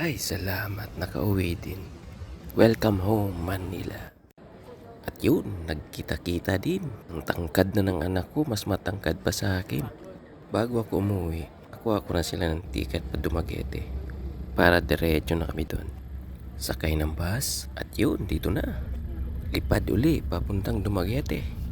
Ay, salamat, nakauwi din. Welcome home, Manila. At yun, nagkita-kita din. Ang tangkad na ng anak ko, mas matangkad pa sa akin. Bago ako umuwi, ako na sila ng ticket pa Dumaguete. Para diretso na kami doon. Sakay ng bus, at yun, dito na. Lipad uli, papuntang Dumaguete.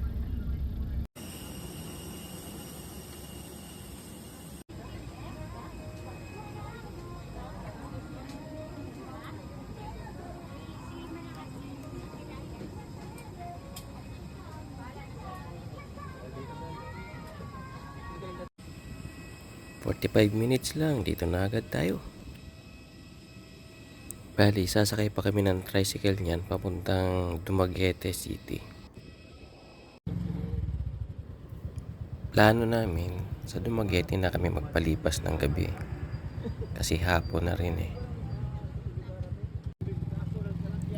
45 minutes lang, dito na agad tayo. Bali, sasakay pa kami ng tricycle niyan papuntang Dumaguete City. Plano namin, sa Dumaguete na kami magpalipas ng gabi. Kasi hapon na rin eh.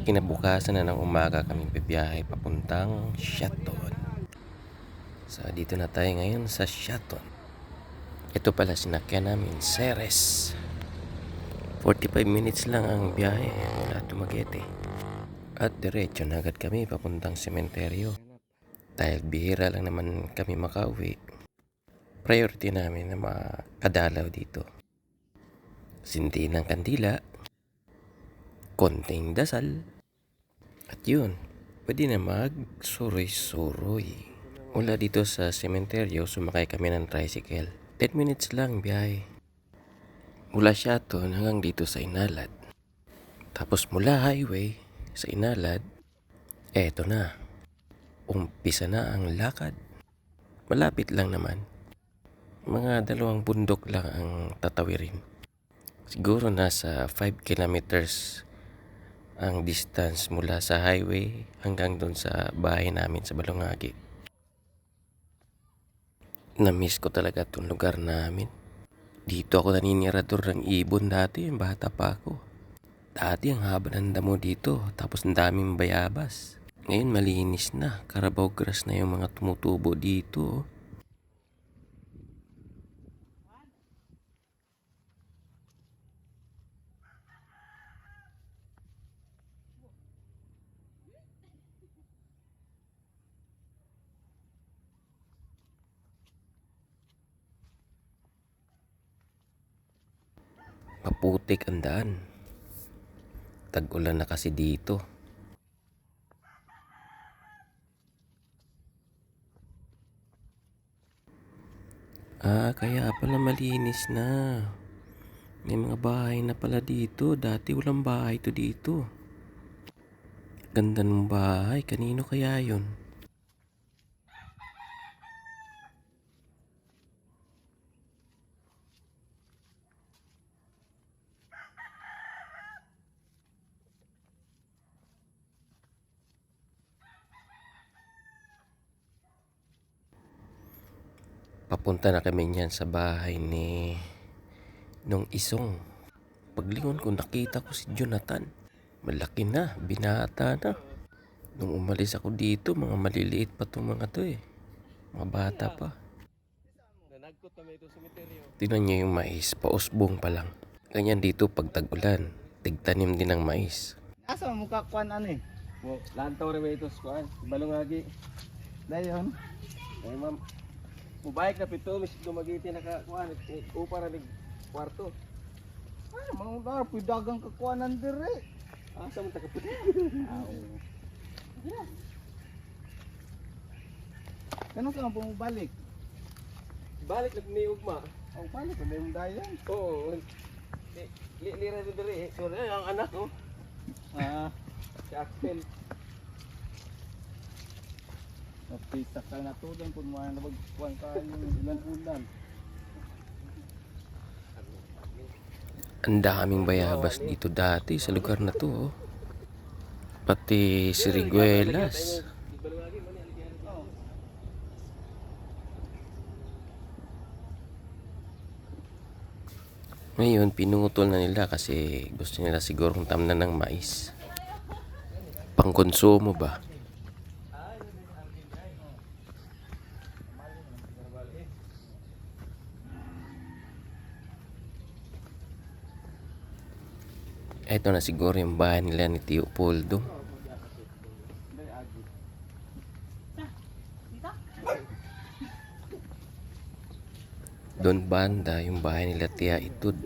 Kinabukasan na ng umaga kami bibiyahe papuntang Shaton. So, dito na tayo ngayon sa Shaton. Ito pala sinakyan namin, Ceres. 45 minutes lang ang biyahe mula Dumaguete. At diretso na agad kami papuntang sementeryo. Dahil bihira lang naman kami makauwi, priority namin na makadalaw dito. Sindi ng kandila, konting dasal, at yun, pwede na mag-suroy-suroy. Mula dito sa sementeryo, sumakay kami ng tricycle. 10 minutes lang biyahe. Mula Shaton hanggang dito sa Inalad. Tapos mula highway sa Inalad, eto na. Umpisa na ang lakad. Malapit lang naman. Mga 2 bundok lang ang tatawirin. Siguro nasa 5 kilometers ang distance mula sa highway hanggang doon sa bahay namin sa Balongagi. Na-miss ko talaga itong lugar namin. Dito ako naninirador ng ibon dati, yung bata pa ako. Dati ang haba ng damo dito, tapos ang daming bayabas. Ngayon malinis na, Carabao grass na yung mga tumutubo dito. Maputik ang daan. Tag-ulan na kasi dito. Kaya pala malinis na. May mga bahay na pala dito. Dati walang bahay to dito. Ganda ng bahay. Kanino kaya yun? Papunta na kami niyan sa bahay ni nung isong. Paglingon ko nakita ko si Jonathan. Malaki na, binata na. Nung umalis ako dito, mga maliliit pa itong mga to eh. Mga bata pa. Tingnan niyo yung mais, pausbong pa lang. Ganyan dito pag tag-ulan, tigtanim din ng mais. Asa mo kakuan ano eh? Lantaw rin ito sa Balongagi. Dayon. Ay ma'am, mubayag na pito, mis Dumaguete nakakuan, upara ng kwarto. Ano mga dar pidagang kakuanan dire. Asa mo tagaputi? Kano ka mo balik? Balik na ni ugma. Oh, balik pa yung dayon. Oo. Lira rin dire eh. Sorry, ang anak oh. Si Axel. Napita ka na to din kung mga nabagkuan ka yung ilan ulan. Ang daming bayabas dito dati sa lugar na to. Pati siriguelas. Ngayon, pinutol na nila kasi gusto nila sigurong tamnan ng mais. Pangkonsumo ba? Ito na siguro yung bahay nila ni Tio Poldo. Doon banda yung bahay nila Tia Itud.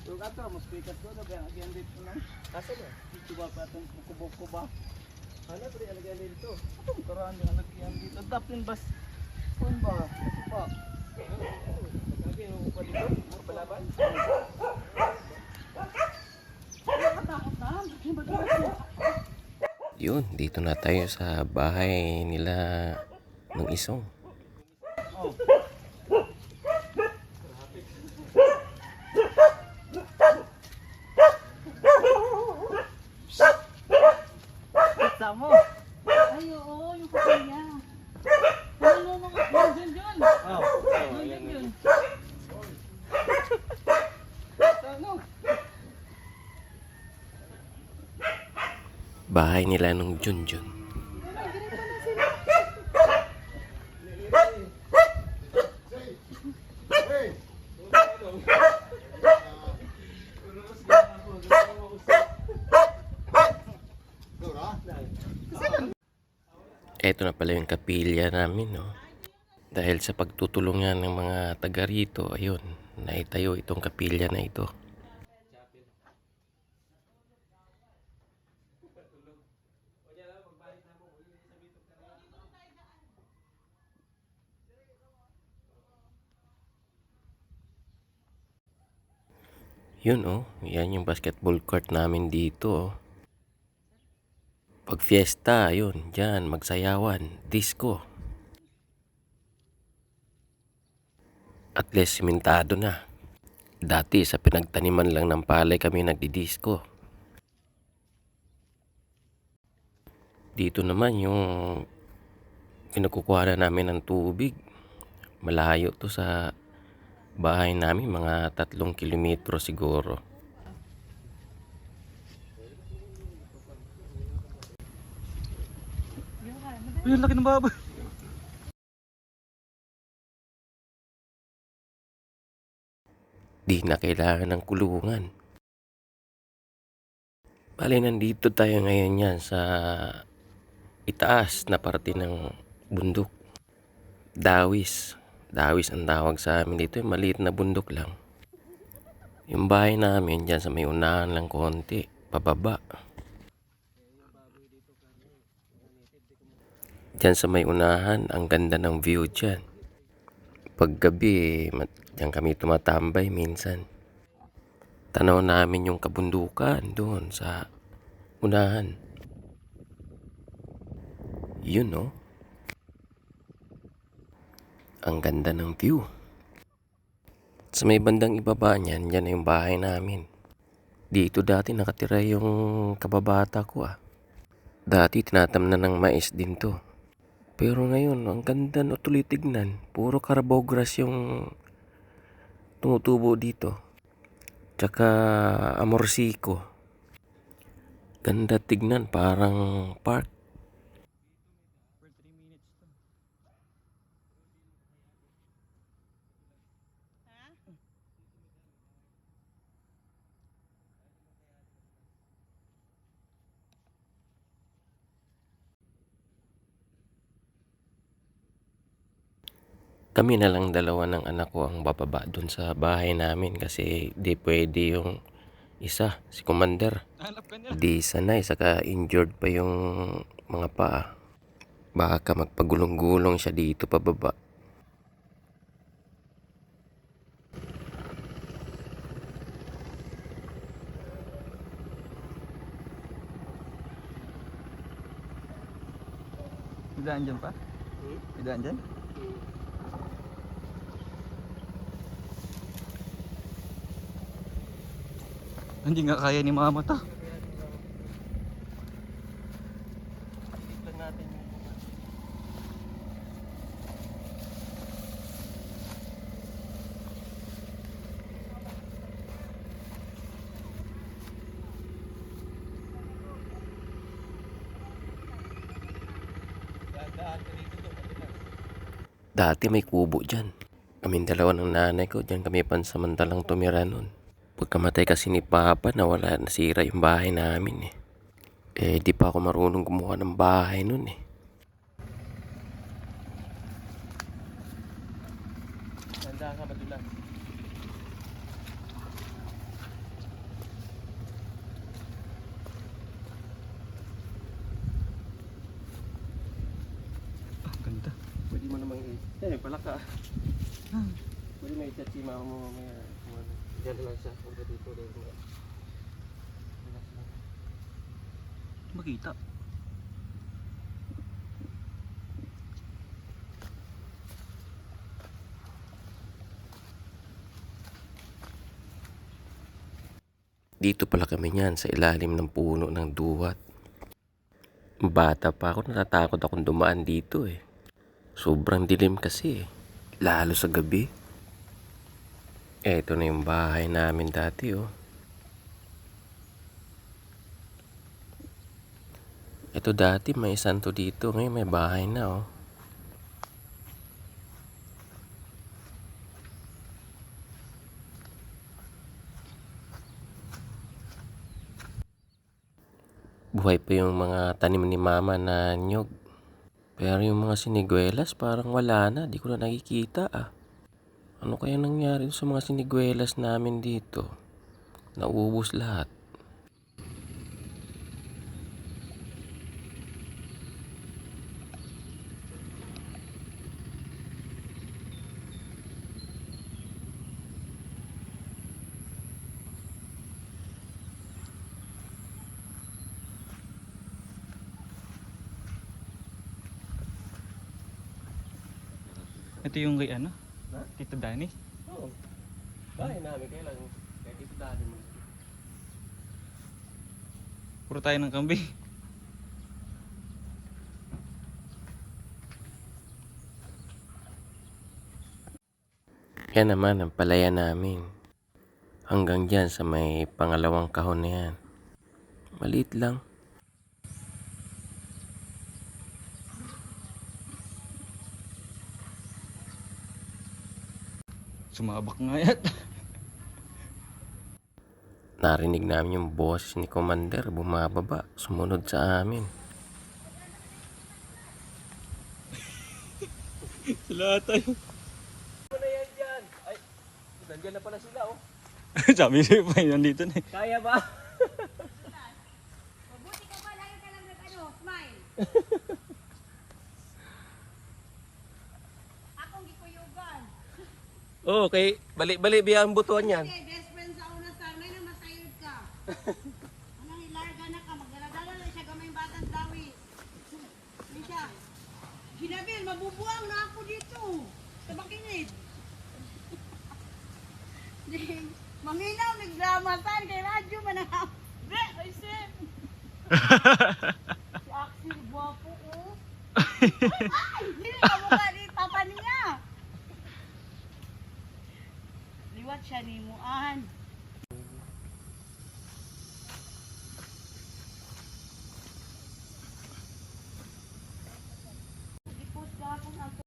Yung ato, mas pikat ko na ba? Again dito na. Asa na? Dito ba pa itong kubok ba? Ano ba rin alagyan dito? Itong karaan yung lagyan dito. Daplin bas. Kung ba? Ito pa. Sabi yung upa dito? Palaban? Yun, dito na tayo sa bahay nila ng Isong. Oh. Pizza mo. Ay, oo, yung kapilya. Ano mga yun yun. Oh. Yun yun. Ano? Bahay nila nung Junjun. Eto na pala yung kapilya namin, no? Dahil sa pagtutulungan ng mga taga rito, ayun, naitayo itong kapilya na ito. Yun, oh, yan yung basketball court namin dito, oh. Pag fiesta, yun, dyan, magsayawan, disco. At least simentado na. Dati sa pinagtaniman lang ng palay kami nagdidisco. Dito naman yung kinukukuha na namin ng tubig. Malayo to sa bahay namin, mga 3 kilometro siguro. Uy, ang laki ng baboy. Di na kailangan ng kulungan. Bali, nandito tayo ngayon yan sa itaas na parte ng bundok. Dawis. Dawis ang tawag sa amin dito. Maliit na bundok lang. Yung bahay namin dyan sa may unahan lang konti. Pababa. Dyan sa may unahan, ang ganda ng view dyan. Paggabi, dyan kami tumatambay minsan. Tanaw namin yung kabundukan doon sa unahan. Yun, no? Ang ganda ng view. Sa may bandang ibaba niyan, yan na yung bahay namin. Dito dati nakatira yung kababata ko, ah. Dati tinatamnan ng mais din to. Pero ngayon, ang ganda no tuloy tignan. Puro Carabao grass yung tumutubo dito. Tsaka amorsiko. Ganda tignan, parang park. Kami na lang dalawa ng anak ko ang bababa dun sa bahay namin kasi di pwede yung isa, si Commander. Hanap ka niya. Di sanay, saka injured pa yung mga paa. Baka magpagulong-gulong siya dito pababa. Idaan dyan pa? Idaan dyan? Hindi nga kaya ni mama to. Dati may kubo dyan. Kaming dalawa ng nanay ko, dyan kami pansamantalang tumira nun. Pagkamatay kasi ni Papa, nawala, nasira yung bahay namin eh. Di pa ako marunong gumawa ng bahay nun eh. Tanda ka madulas. Ganda. Pwede mo namang pala ka. Pwede may chat si mama mo mamaya. Kung ano. Diyan na lang siya. Kung dito rin. Relax lang. Makita. Dito pala kami niyan sa ilalim ng puno ng duwat. Bata pa ako, natatakot akong dumaan dito eh. Sobrang dilim kasi eh. Lalo sa gabi. Eto na yung bahay namin dati oh. Ito dati may santo dito, ngayon may bahay na oh. Buhay pa yung mga tanim ni mama na nyog. Pero yung mga siniguelas parang wala na, di ko na nakikita ah. Ano kaya nangyari sa mga siniguelas namin dito? Naubos lahat. Ito yung kay ano? Tito Danny. Oo. Bahay namin. Kaya lang. Kaya dito dahil mo. Puro tayo ng kambing. Yan naman ang palaya namin. Hanggang dyan sa may pangalawang kahon na yan. Maliit lang. Sumabak nga yat. Narinig namin yung boses ni Commander bumababa, sumunod sa amin. Sila tayo. Ano na yan dyan? Ay, nandiyan na pala sila oh. Sabi siya pa yun nandito na eh. Kaya ba? Mabuti ka ba? Lagi ka lang smile. Akong gikuyugan. Oo, okay. Balik-balik biya ang butuan yan. Kasi best friend sa una sa may na masayod ka. Anong ilarga na ka? Magdala-dala na siya gamay batang dawi. Hindi siya. Ginabil, mabubuang na ako dito. Sa Bakinid. Maminaw, nagdramatan kay radyo man ang Bre, ay Sim! Si Axel, guwapo oh. Ay, hindi ka mukha ni papa niya. Liwat siya ni Muan. Ipos ka kung ako.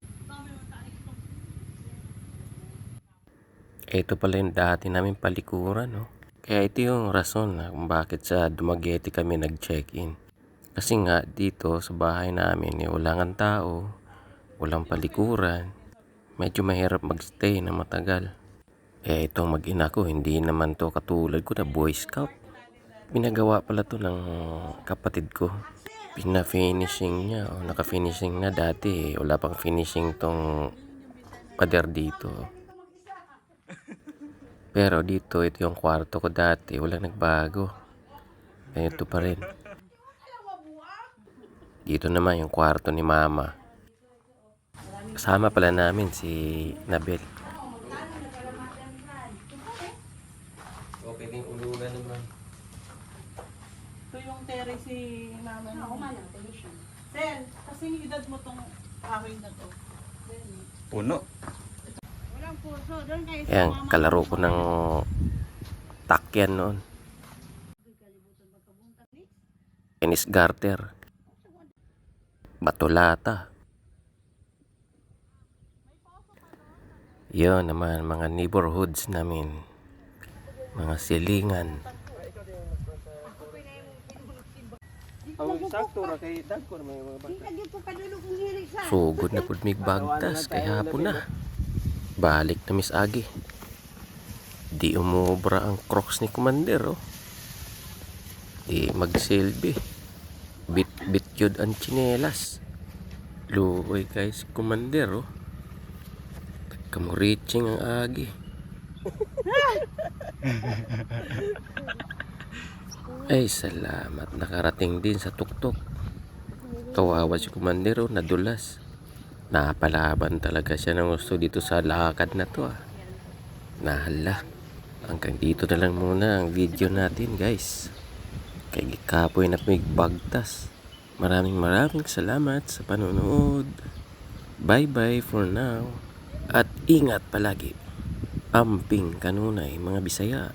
Ito pala yung dati namin palikuran, no? Kaya ito yung rason na kung bakit sa Dumaguete kami nag-check-in. Kasi nga dito sa bahay namin wala nga tao, walang palikuran. Medyo mahirap magstay na matagal. Itong mag-ina ko, hindi naman to katulad ko na Boy Scout. Pinagawa pala to ng kapatid ko. Pina-finishing niya, naka-finishing na dati. Wala pang finishing tong pader dito. Pero dito, ito yung kwarto ko dati. Walang nagbago. Ito pa rin. Dito naman yung kwarto ni Mama. Kasama pala namin si Nabel. Okay din ulunan naman. Ito yung terrace si mama niya. Ako man lang, siya. Sel, kasi edad mo tong kahoy na to. Puno. Walang puso, doon kayo sa Ayan, mama. kalaro ko ng takyan noon. Tennis garter. Batolata. Yon naman mga neighborhoods namin. Mga silingan. Ang sakto ra kay dagko na may mga Di bata. lagi po kadulog ng hirig sa. Sugod na pud mig bagtas kay hapon na. Balik na Miss Agi. Di umubra ang Crocs ni Commander oh. Di magsilbi. Bit yun ang tsinelas. Luoy guys, Commander oh. Kamu reaching ang Agi. Ay salamat, nakarating din sa tuktok. Kawawa si Commander oh, nadulas. Napalaban talaga siya ng gusto dito sa lakad na to ah. Nahala. Hanggang dito na lang muna ang video natin guys. Kay kapoy na may bagtas. Maraming salamat sa panonood. Bye bye for now. At ingat palagi. Amping kanunay mga Bisaya.